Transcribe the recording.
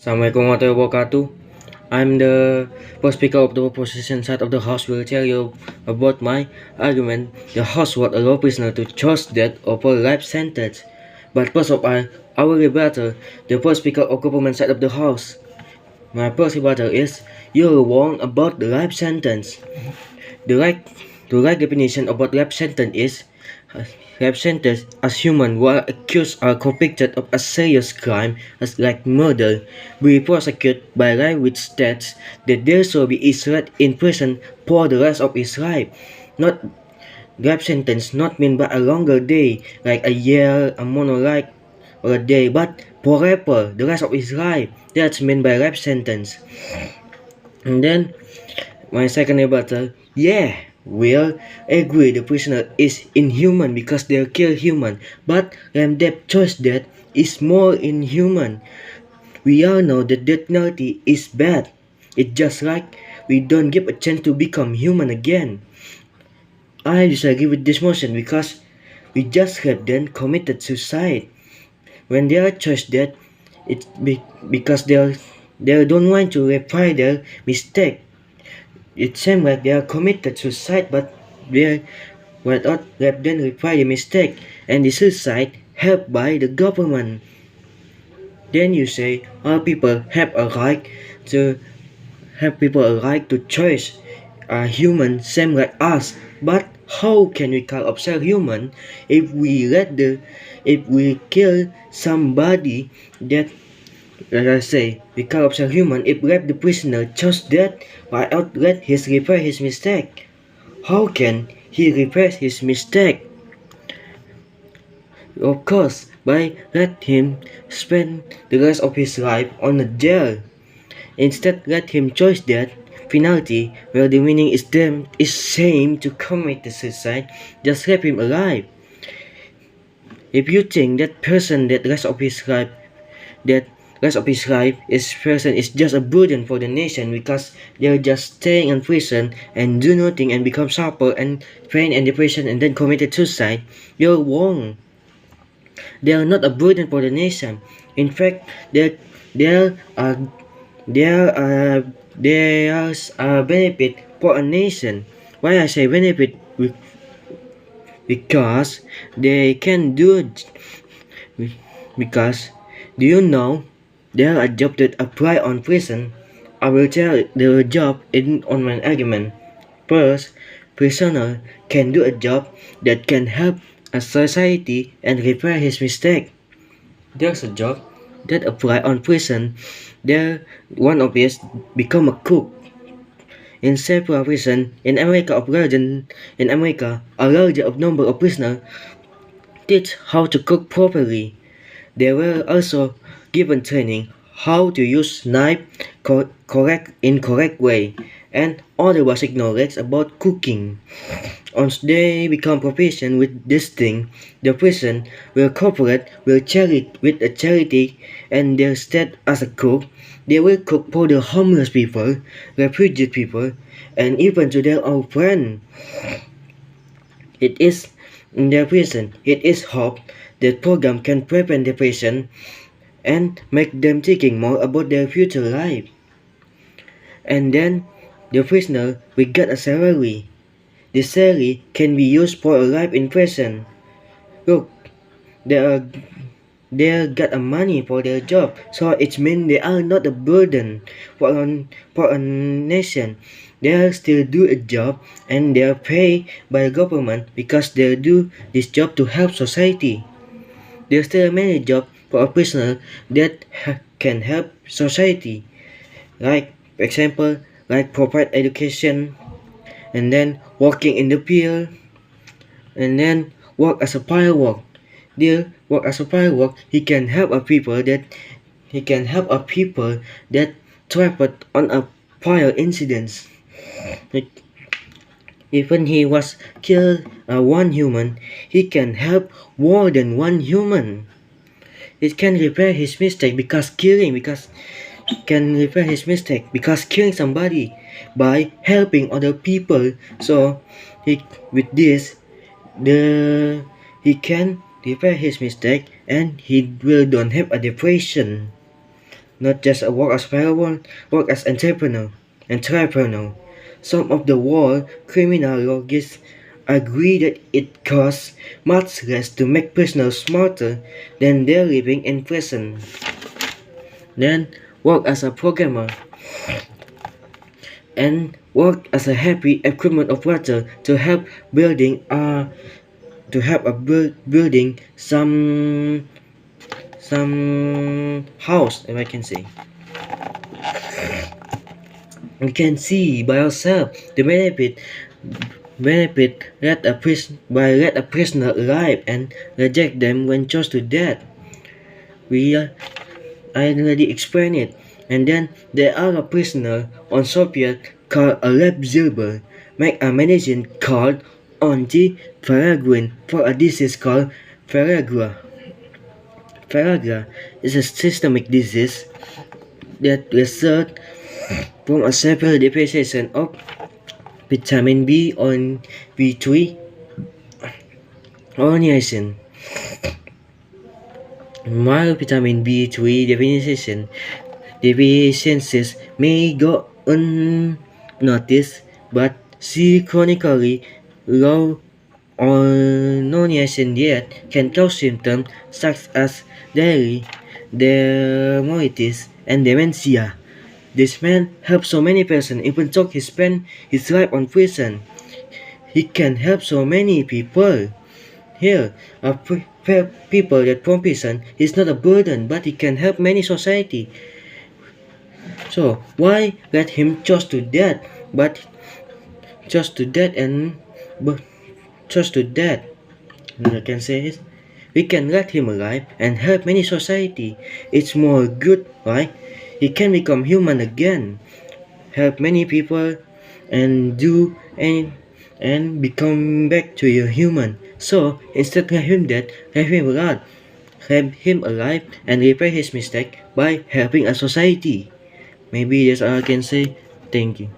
Assalamualaikum warahmatullahi wabarakatuh. I'm the first speaker of the opposition side of the House. Will tell you about my argument. The House would allow prisoner to choose death over life sentence. But first of all, I will rebuttal the first speaker of government side of the House. My first rebuttal is you're wrong about the life sentence. The right definition about life sentence is life sentence as human who are accused or convicted of a serious crime as like murder be prosecuted by life which states that there shall be is right in prison for the rest of his life. Not life sentence not mean by a longer day like a year, a month or a day, but forever, the rest of his life. That's meant by life sentence. And then my second rebuttal, yeah, we'll agree the prisoner is inhuman because they kill human, but Ramdev choice death is more inhuman. We all know that death penalty is bad. It's just like we don't give a chance to become human again. I disagree with this motion because we just have them committed suicide. When they are choice death, because they don't want to repair their mistake. It seems like they are committed suicide, but they were not let them repair the mistake, and the suicide helped by the government. Then you say all people have a right to choice. A human same like us, but how can we call ourselves human if we kill somebody that, like I say, we call ourselves human if let the prisoner chose death without let him repair his mistake? How can he repair his mistake? Of course, by let him spend the rest of his life on a jail. Instead, let him choose death penalty, where the meaning is them is same to commit the suicide. Just leave him alive. If you think that person that rest of his life is person is just a burden for the nation because they're just staying in prison and do nothing and become suffer and pain and depression and then committed suicide, you're wrong. They are not a burden for the nation. In fact, they are there are there's a benefit for a nation. Why I say benefit? Because they can do it. Because do you know there are jobs that apply on prison? I will tell the job in on my argument. First, prisoner can do a job that can help a society and repair his mistake. There's a job that apply on prison. There, one of it become a cook. In several prisons in America, a large number of prisoners teach how to cook properly. They were also given training how to use knife correct way and other basic knowledge about cooking. Once they become proficient with this thing, the prison will cooperate with a charity and their state as a cook. They will cook for the homeless people, refugee people, and even to their own friends. It is in their prison. It is hoped that program can prevent depression and make them thinking more about their future life. And then the prisoner will get a salary. The salary can be used for a life in prison. Look, they are they got a money for their job, so it means they are not a burden for a nation. They still do a job and they are paid by the government because they do this job to help society. There's still many jobs for a prisoner that can help society, like for example, like provide education, and then working in the field, and then work as a firework. There, work as a firework, he can help a people that trapped on a fire incidents. Like, even he was killed one human, he can help more than one human. It can repair his mistake because can repair his mistake because killing somebody by helping other people. So with this the he can repair his mistake and he will don't have a depression. not just a work as parable, work as entrepreneur. Some of the world criminologists agree that it costs much less to make prisoners smarter than they're living in prison. Then work as a programmer and work as a heavy equipment operator to help building some house, if I can say. We can see by ourselves the benefit let a prisoner alive and reject them when chose to death. We I already explained it. And then there are a prisoner on Soviet called a lab zilber, make a medicine called anti-peregrine for a disease called peregra. Peregra is a systemic disease that results from a severe deficiency of vitamin B on B3 or niacin. Mild vitamin B3 deficiencies may go unnoticed, but see chronically low on niacin diet can cause symptoms such as diarrhea, dermatitis, and dementia. This man helped so many persons, even though he spent his life on prison. He can help so many people. Here, people that from prison is not a burden, but he can help many society. So why let him just to death? But just to death and but just to death. I can say is we can let him alive and help many society. It's more good, right? He can become human again, help many people, and do and become back to your human. So instead of him dead, have him alive and repair his mistake by helping a society. Maybe that's all I can say. Thank you.